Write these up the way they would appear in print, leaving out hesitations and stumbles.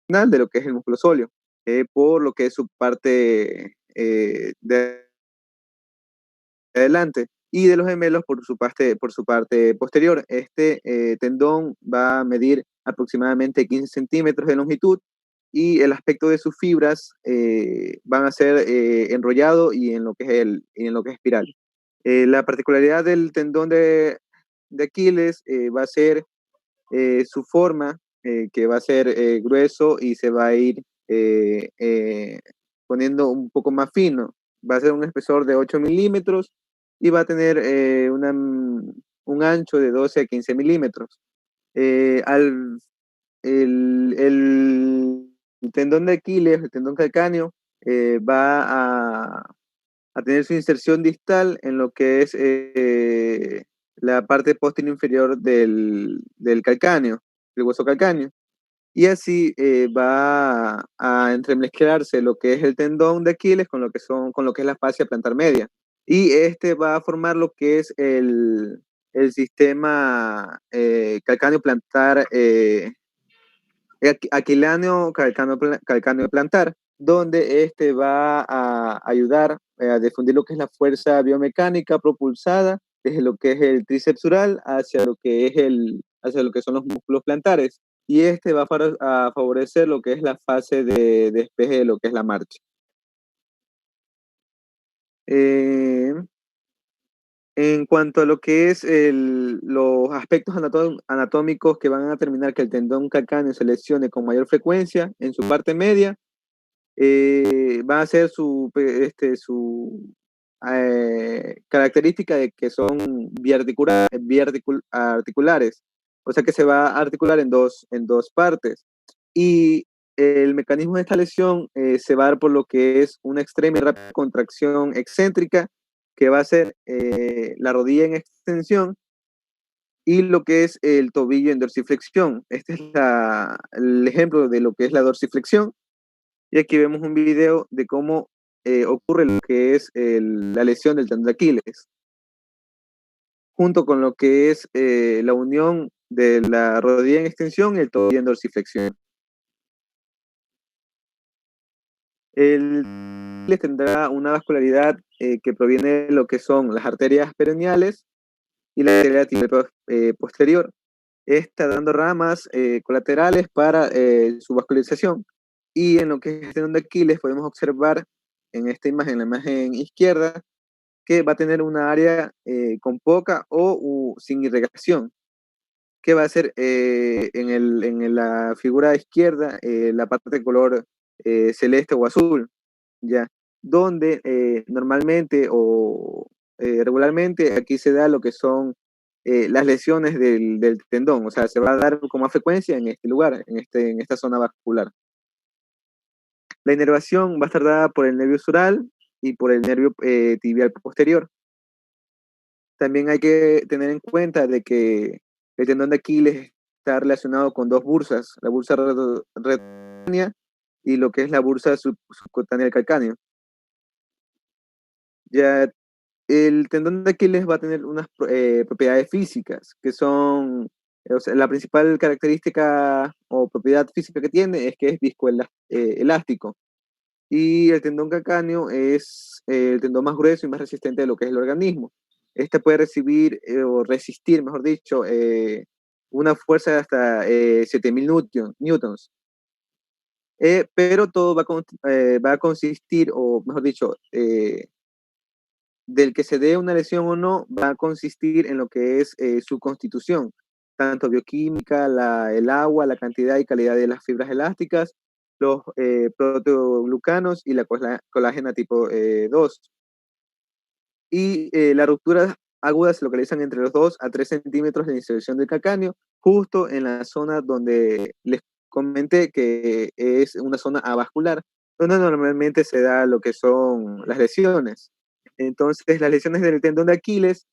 de lo que es el músculo sóleo, por lo que es su parte de adelante, y de los gemelos por su parte posterior. Este tendón va a medir aproximadamente 15 centímetros de longitud y el aspecto de sus fibras van a ser enrollado y en lo que es espiral. La particularidad del tendón de Aquiles va a ser su forma, que va a ser grueso y se va a ir poniendo un poco más fino. Va a ser un espesor de 8 milímetros y va a tener un ancho de 12 a 15 milímetros. Eh, al, el tendón de Aquiles, el tendón calcáneo, va a tener su inserción distal en lo que es la parte posterior inferior del calcáneo, del hueso calcáneo. Y así va a entremezclarse lo que es el tendón de Aquiles con lo que es la fascia plantar media. Y este va a formar lo que es el sistema calcáneo plantar, aquiláneo calcáneo plantar, donde este va a ayudar a difundir lo que es la fuerza biomecánica propulsada desde lo que es el tríceps sural hacia lo que son los músculos plantares. Y este va a favorecer lo que es la fase de despeje de lo que es la marcha. Eh, en cuanto a lo que es los aspectos anatómicos que van a determinar que el tendón calcáneo se lesione con mayor frecuencia en su parte media, va a ser su característica de que son biarticulares, o sea que se va a articular en dos partes. Y el mecanismo de esta lesión se va a dar por lo que es una extrema y rápida contracción excéntrica, que va a ser la rodilla en extensión y lo que es el tobillo en dorsiflexión. Este es el ejemplo de lo que es la dorsiflexión. Y aquí vemos un video de cómo ocurre lo que es la lesión del tendón de Aquiles, junto con lo que es la unión de la rodilla en extensión y el tobillo en dorsiflexión. El Aquiles tendrá una vascularidad que proviene de lo que son las arterias peroneales y la arteria tibial posterior. Está dando ramas colaterales para su vascularización. Y en lo que es el tendón de Aquiles podemos observar en esta imagen, en la imagen izquierda, que va a tener una área con poca o sin irrigación, que va a ser en la figura izquierda la parte de color celeste o azul, ¿ya? Donde normalmente o regularmente aquí se da lo que son las lesiones del tendón, o sea, se va a dar con más frecuencia en este lugar, en esta zona vascular. La inervación va a estar dada por el nervio sural y por el nervio tibial posterior. También hay que tener en cuenta de que el tendón de Aquiles está relacionado con dos bursas, la bursa retánea y lo que es la bursa subcutánea del calcáneo. Ya el tendón de Aquiles va a tener unas propiedades físicas que son, o sea, la principal característica o propiedad física que tiene es que es viscoelástico. Y el tendón calcáneo es el tendón más grueso y más resistente de lo que es el organismo. Este puede recibir o resistir, mejor dicho, una fuerza de hasta 7000 newtons. Pero todo va a consistir, o mejor dicho, del que se dé una lesión o no, va a consistir en lo que es su constitución, tanto bioquímica, el agua, la cantidad y calidad de las fibras elásticas, los proteoglucanos y la colágena tipo 2. Y las rupturas agudas se localizan entre los 2 a 3 centímetros de inserción del calcáneo, justo en la zona donde les comenté que es una zona avascular, donde normalmente se da lo que son las lesiones. Entonces, las lesiones del tendón de Aquiles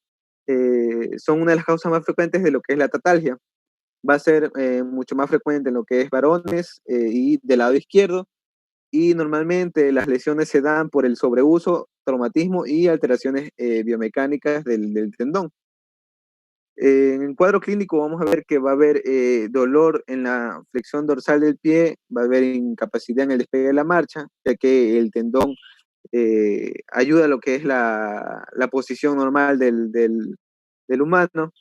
son una de las causas más frecuentes de lo que es la tatalgia. Va a ser mucho más frecuente en lo que es varones y del lado izquierdo, y normalmente las lesiones se dan por el sobreuso, traumatismo y alteraciones biomecánicas del tendón. En el cuadro clínico vamos a ver que va a haber dolor en la flexión dorsal del pie, va a haber incapacidad en el despegue de la marcha, ya que el tendón ayuda a lo que es la posición normal del humano.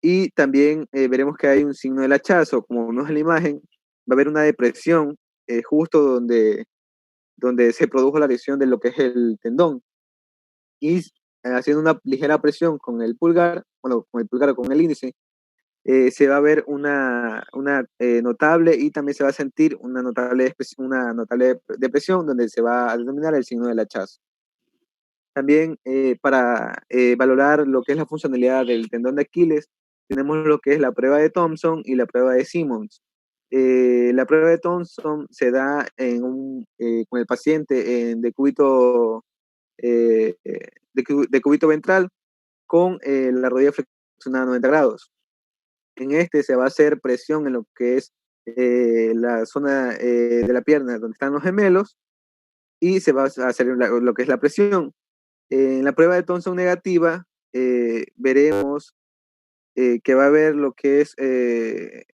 Y también veremos que hay un signo del hachazo, como vemos en la imagen, va a haber una depresión justo donde se produjo la lesión de lo que es el tendón. Y haciendo una ligera presión con el pulgar, bueno, con el pulgar o con el índice, se va a ver una notable y también se va a sentir una notable depresión donde se va a determinar el signo del hachazo. También para valorar lo que es la funcionalidad del tendón de Aquiles, tenemos lo que es la prueba de Thompson y la prueba de Simmons. La prueba de Thompson se da con el paciente en decúbito, de cúbito ventral con la rodilla flexionada a 90 grados. En este se va a hacer presión en lo que es la zona de la pierna donde están los gemelos y se va a hacer lo que es la presión. En la prueba de Thompson negativa veremos que va a haber lo que es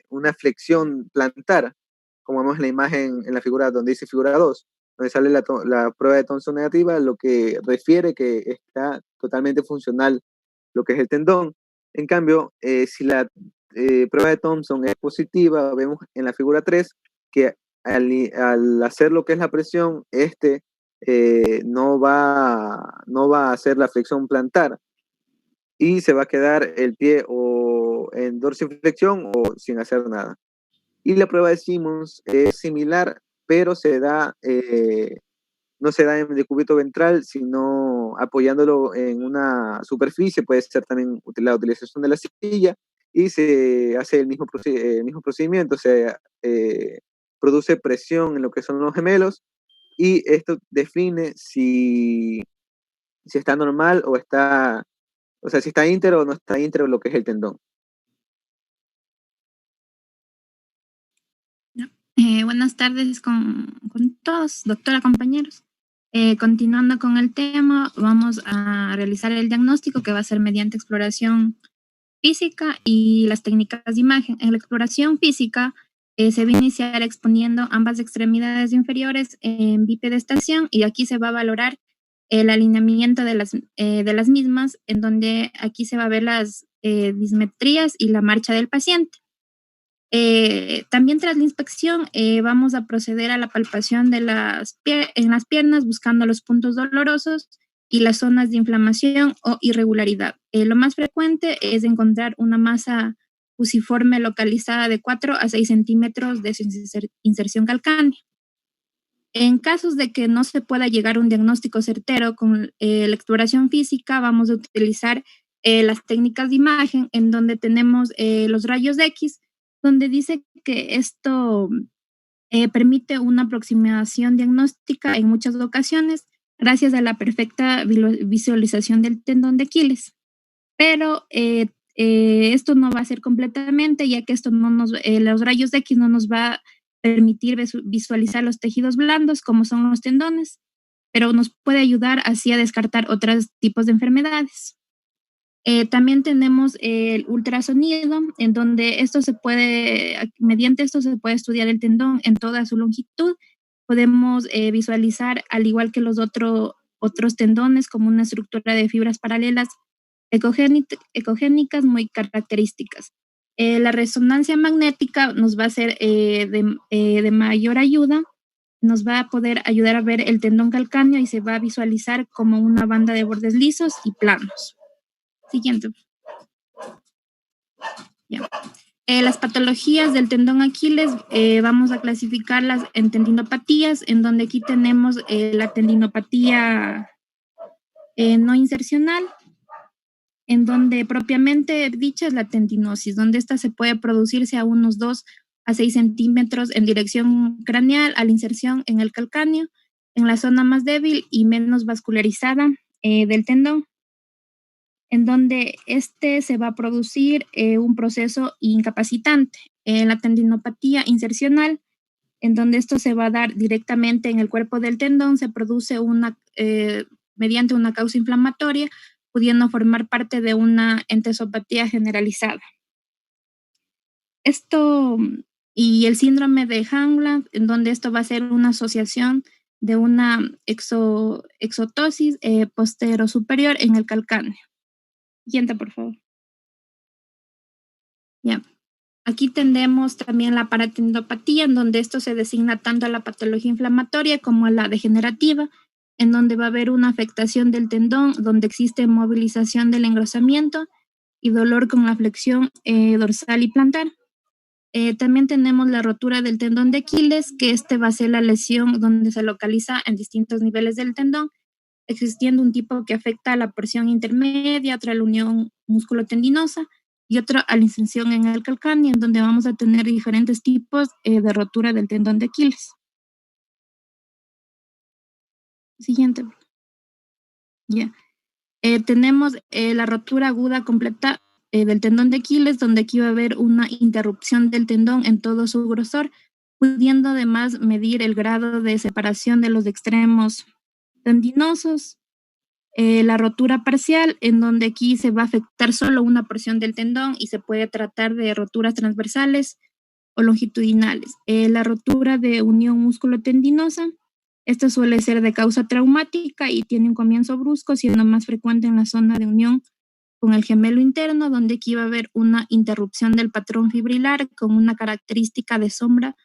una flexión plantar, como vemos en la imagen, en la figura donde dice figura 2, donde sale la prueba de Thompson negativa, lo que refiere que está totalmente funcional lo que es el tendón. En cambio, si la prueba de Thompson es positiva, vemos en la figura 3 que al hacer lo que es la presión, no va a hacer la flexión plantar y se va a quedar el pie o en dorsiflexión o sin hacer nada. Y la prueba de Simmons es similar, pero no se da en decúbito ventral, sino apoyándolo en una superficie, puede ser también la utilización de la silla, y se hace el mismo procedimiento, se produce presión en lo que son los gemelos, y esto define si está normal o sea, si está íntero o no está íntero lo que es el tendón. Buenas tardes con todos, doctora, compañeros. Continuando con el tema, vamos a realizar el diagnóstico que va a ser mediante exploración física y las técnicas de imagen. En la exploración física se va a iniciar exponiendo ambas extremidades inferiores en bipedestación y aquí se va a valorar el alineamiento de las mismas, en donde aquí se va a ver las dismetrías y la marcha del paciente. También tras la inspección vamos a proceder a la palpación en las piernas buscando los puntos dolorosos y las zonas de inflamación o irregularidad. Lo más frecuente es encontrar una masa fusiforme localizada de 4 a 6 centímetros de inserción calcánea. En casos de que no se pueda llegar a un diagnóstico certero con la exploración física, vamos a utilizar las técnicas de imagen en donde tenemos los rayos X, donde dice que esto permite una aproximación diagnóstica en muchas ocasiones gracias a la perfecta visualización del tendón de Aquiles. Pero esto no va a ser completamente, ya que los rayos X no nos va a permitir visualizar los tejidos blandos como son los tendones, pero nos puede ayudar así a descartar otros tipos de enfermedades. También tenemos el ultrasonido, en donde mediante esto se puede estudiar el tendón en toda su longitud. Podemos visualizar, al igual que los otros tendones, como una estructura de fibras paralelas ecogénicas muy características. La resonancia magnética nos va a ser de mayor ayuda, nos va a poder ayudar a ver el tendón calcáneo y se va a visualizar como una banda de bordes lisos y planos. Siguiente. Ya. Las patologías del tendón Aquiles vamos a clasificarlas en tendinopatías, en donde aquí tenemos la tendinopatía no insercional, en donde propiamente dicha es la tendinosis, donde esta se puede producirse a unos 2 a 6 centímetros en dirección craneal a la inserción en el calcáneo, en la zona más débil y menos vascularizada del tendón, en donde se va a producir un proceso incapacitante. En la tendinopatía insercional, en donde esto se va a dar directamente en el cuerpo del tendón, se produce mediante una causa inflamatoria, pudiendo formar parte de una entesopatía generalizada. Esto y el síndrome de Hamland, en donde esto va a ser una asociación de una exotosis posterior-superior en el calcáneo. Siguiente, por favor. Ya. Aquí tenemos también la paratendopatía, en donde esto se designa tanto a la patología inflamatoria como a la degenerativa, en donde va a haber una afectación del tendón, donde existe movilización del engrosamiento y dolor con la flexión dorsal y plantar. También tenemos la rotura del tendón de Aquiles, que este va a ser la lesión donde se localiza en distintos niveles del tendón, existiendo un tipo que afecta a la porción intermedia, otra a la unión músculo-tendinosa y otro a la inserción en el calcáneo, en donde vamos a tener diferentes tipos de rotura del tendón de Aquiles. Siguiente. Ya. Tenemos la rotura aguda completa del tendón de Aquiles, donde aquí va a haber una interrupción del tendón en todo su grosor, pudiendo además medir el grado de separación de los extremos tendinosos. La rotura parcial, en donde aquí se va a afectar solo una porción del tendón y se puede tratar de roturas transversales o longitudinales. La rotura de unión músculo-tendinosa, esta suele ser de causa traumática y tiene un comienzo brusco, siendo más frecuente en la zona de unión con el gemelo interno, donde aquí va a haber una interrupción del patrón fibrilar con una característica de sombra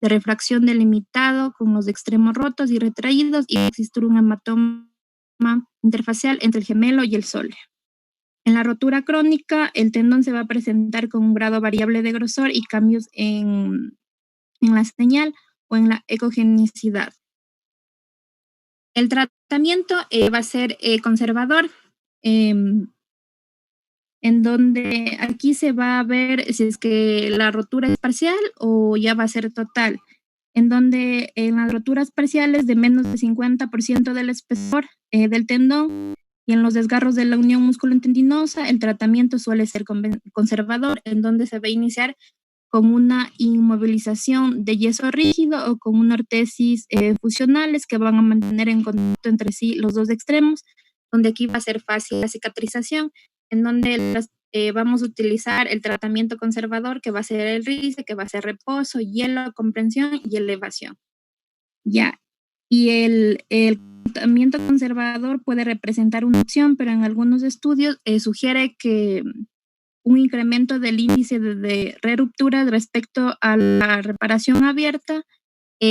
de refracción delimitado con los extremos rotos y retraídos y existir un hematoma interfacial entre el gemelo y el sóleo. En la rotura crónica, el tendón se va a presentar con un grado variable de grosor y cambios en la señal o en la ecogenicidad. El tratamiento va a ser conservador, en donde aquí se va a ver si es que la rotura es parcial o ya va a ser total, en donde en las roturas parciales de menos del 50% del espesor del tendón y en los desgarros de la unión músculo-tendinosa, el tratamiento suele ser conservador, en donde se va a iniciar con una inmovilización de yeso rígido o con una ortesis fusionales que van a mantener en contacto entre sí los dos extremos, donde aquí va a ser fácil la cicatrización, en donde vamos a utilizar el tratamiento conservador, que va a ser el RICE, que va a ser reposo, hielo, comprensión y elevación. Ya. Y el tratamiento conservador puede representar una opción, pero en algunos estudios sugiere que un incremento del índice de reruptura respecto a la reparación abierta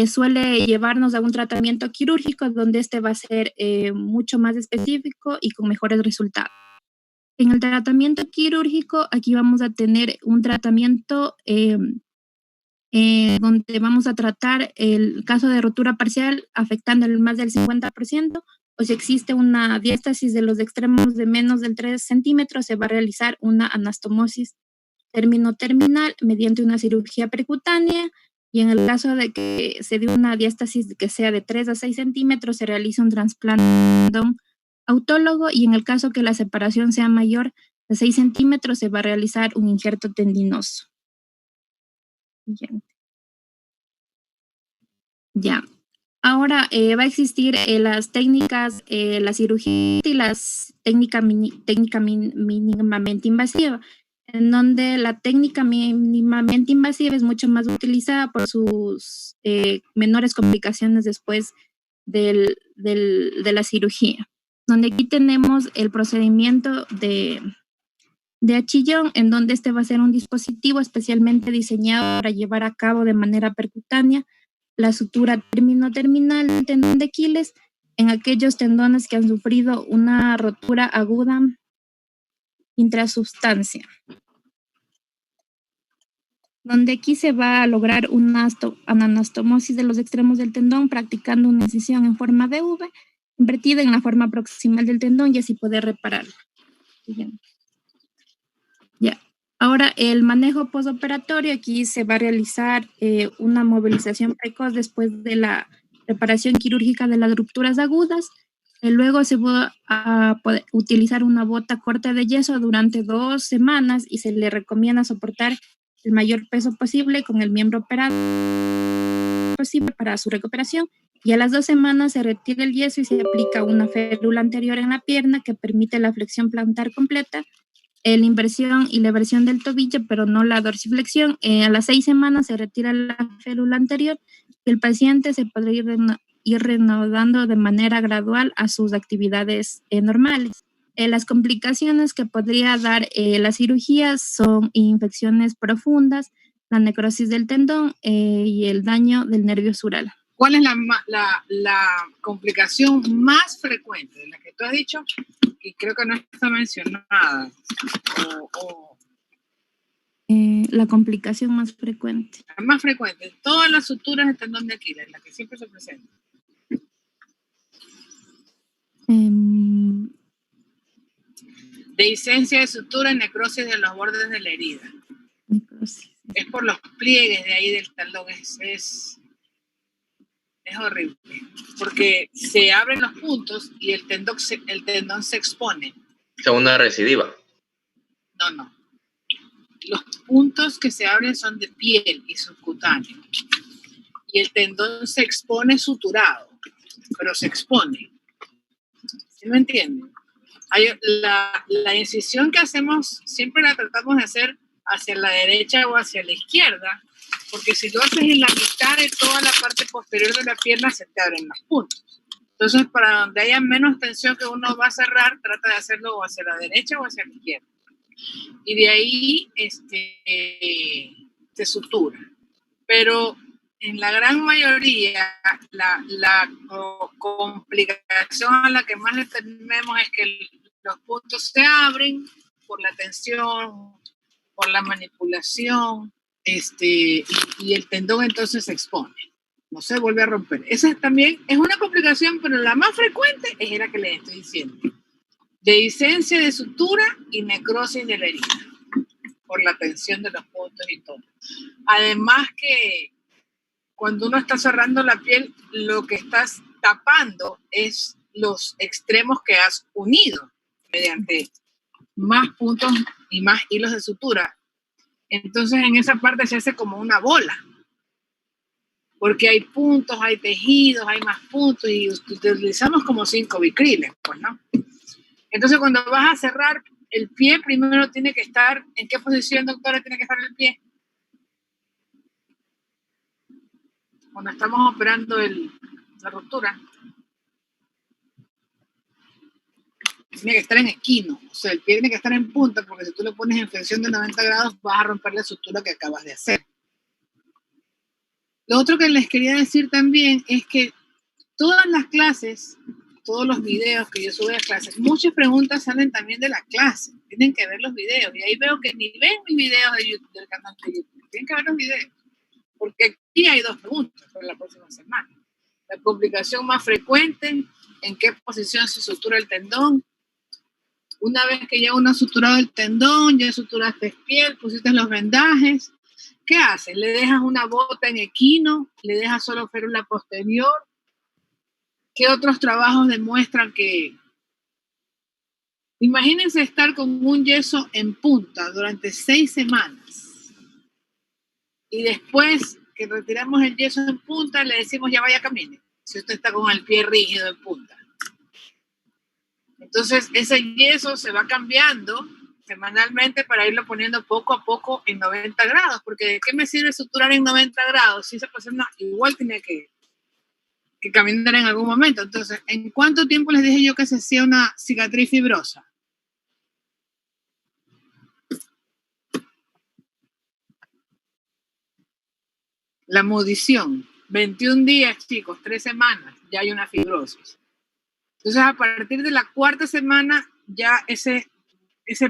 suele llevarnos a un tratamiento quirúrgico donde este va a ser mucho más específico y con mejores resultados. En el tratamiento quirúrgico, aquí vamos a tener un tratamiento donde vamos a tratar el caso de rotura parcial afectando el más del 50%, o si existe una diástasis de los extremos de menos del 3 centímetros, se va a realizar una anastomosis terminal mediante una cirugía percutánea, y en el caso de que se dé una diástasis que sea de 3 a 6 centímetros, se realiza un trasplante autólogo, y en el caso que la separación sea mayor de 6 centímetros, se va a realizar un injerto tendinoso. Siguiente. Ya. Ahora va a existir las técnicas, la cirugía y las técnica mínimamente invasiva, en donde la técnica mínimamente invasiva es mucho más utilizada por sus menores complicaciones después de la cirugía, donde aquí tenemos el procedimiento de achillón, en donde este va a ser un dispositivo especialmente diseñado para llevar a cabo de manera percutánea la sutura terminal del tendón de Aquiles en aquellos tendones que han sufrido una rotura aguda intrasubstancia, donde aquí se va a lograr una anastomosis de los extremos del tendón practicando una incisión en forma de V invertida en la forma proximal del tendón y así poder repararlo. Ya. Ahora, el manejo postoperatorio, aquí se va a realizar una movilización precoz después de la reparación quirúrgica de las rupturas agudas. Luego se va a poder utilizar una bota corta de yeso durante 2 semanas y se le recomienda soportar el mayor peso posible con el miembro operado posible para su recuperación. Y a las 2 semanas se retira el yeso y se aplica una férula anterior en la pierna que permite la flexión plantar completa, la inversión y la eversión del tobillo, pero no la dorsiflexión. A las 6 semanas se retira la férula anterior y el paciente se podrá ir reanudando de manera gradual a sus actividades normales. Las complicaciones que podría dar la cirugía son infecciones profundas, la necrosis del tendón y el daño del nervio sural. ¿Cuál es la complicación más frecuente de la que tú has dicho? Y creo que no está mencionada. La complicación más frecuente. La más frecuente. Todas las suturas del tendón de Aquiles, la que siempre se presenta. Dehiscencia de sutura y necrosis de los bordes de la herida. Necrosis. Es por los pliegues de ahí del talón. Es horrible. Porque se abren los puntos y el tendón se expone. Segunda recidiva. No. Los puntos que se abren son de piel y subcutáneo. Y el tendón se expone suturado, pero se expone. ¿Sí me entienden? La incisión que hacemos siempre la tratamos de hacer hacia la derecha o hacia la izquierda, porque si lo haces en la mitad de toda la parte posterior de la pierna se te abren los puntos. Entonces, para donde haya menos tensión que uno va a cerrar, trata de hacerlo o hacia la derecha o hacia la izquierda. Y de ahí se sutura. Pero en la gran mayoría, la complicación a la que más le tememos es que los puntos se abren por la tensión, por la manipulación, y el tendón entonces se expone. No se vuelve a romper. Esa también es una complicación, pero la más frecuente es la que les estoy diciendo. Dehiscencia de sutura y necrosis de la herida por la tensión de los puntos y todo. Además que cuando uno está cerrando la piel, lo que estás tapando es los extremos que has unido mediante más puntos y más hilos de sutura. Entonces en esa parte se hace como una bola, porque hay puntos, hay tejidos, hay más puntos y utilizamos como 5 bicriles, pues, ¿no? Entonces, cuando vas a cerrar el pie, primero tiene que estar, ¿en qué posición, doctora, tiene que estar el pie? Cuando estamos operando la ruptura. Tiene que estar en esquino, o sea, el pie tiene que estar en punta, porque si tú le pones en flexión de 90 grados, vas a romper la sutura que acabas de hacer. Lo otro que les quería decir también es que todas las clases, todos los videos que yo subo a clases, muchas preguntas salen también de la clase. Tienen que ver los videos. Y ahí veo que ni ven mis videos de YouTube, del canal de YouTube. Tienen que ver los videos. Porque aquí hay 2 preguntas para la próxima semana. La complicación más frecuente, en qué posición se sutura el tendón. Una vez que ya uno ha suturado el tendón, ya suturaste piel, pusiste los vendajes, ¿qué haces? ¿Le dejas una bota en equino? ¿Le dejas solo férula posterior? ¿Qué otros trabajos demuestran que? Imagínense estar con un yeso en punta durante 6 semanas y después que retiramos el yeso en punta le decimos ya vaya camine, si usted está con el pie rígido en punta. Entonces ese yeso se va cambiando semanalmente para irlo poniendo poco a poco en 90 grados, porque ¿de qué me sirve suturar en 90 grados si esa persona igual tiene que caminar en algún momento? Entonces, ¿en cuánto tiempo les dije yo que se hacía una cicatriz fibrosa? La mudición, 21 días, chicos, 3 semanas, ya hay una fibrosis. Entonces, a partir de la 4ª semana, ya ese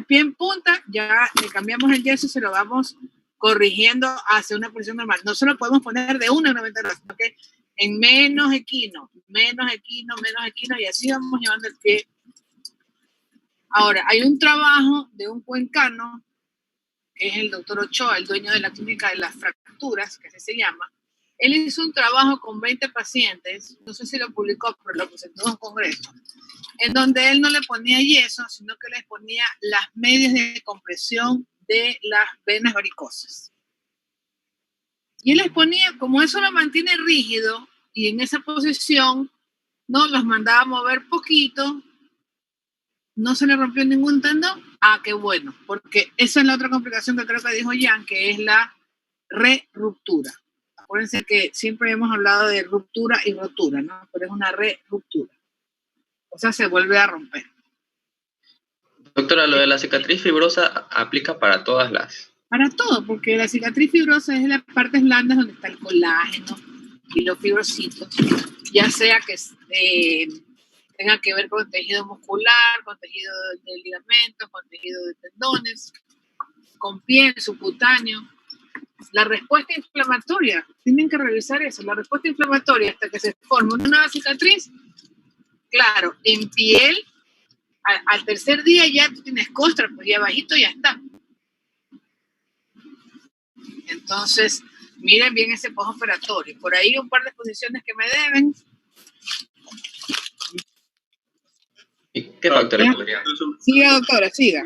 pie en punta, ya le cambiamos el yeso y se lo vamos corrigiendo hacia una posición normal. No se lo podemos poner de 1 a 90 grados, sino que en menos equino, y así vamos llevando el pie. Ahora, hay un trabajo de un cuencano, que es el doctor Ochoa, el dueño de la clínica de las fracturas, que así se llama. Él hizo un trabajo con 20 pacientes, no sé si lo publicó, pero lo presentó en un congreso, en donde él no le ponía yeso, sino que les ponía las medias de compresión de las venas varicosas. Y él les ponía, como eso lo mantiene rígido, y en esa posición, ¿no? Los mandaba a mover poquito, no se le rompió ningún tendón. Ah, qué bueno, porque esa es la otra complicación que creo que dijo Jan, que es la re-ruptura. Acuérdense que siempre hemos hablado de ruptura y rotura, ¿no? Pero es una re-ruptura. O sea, se vuelve a romper. Doctora, lo de la cicatriz fibrosa aplica para todas las... Para todo, porque la cicatriz fibrosa es las partes blandas donde está el colágeno y los fibrocitos, ya sea que tenga que ver con tejido muscular, con tejido de ligamentos, con tejido de tendones, con piel, subcutáneo. La respuesta inflamatoria, tienen que revisar eso, la respuesta inflamatoria hasta que se forme una nueva cicatriz, claro, en piel, al tercer día ya tú tienes costra, pues ya abajito ya está. Entonces, miren bien ese postoperatorio. Por ahí un par de posiciones que me deben. ¿Y qué factores podrían? Siga, doctora, siga.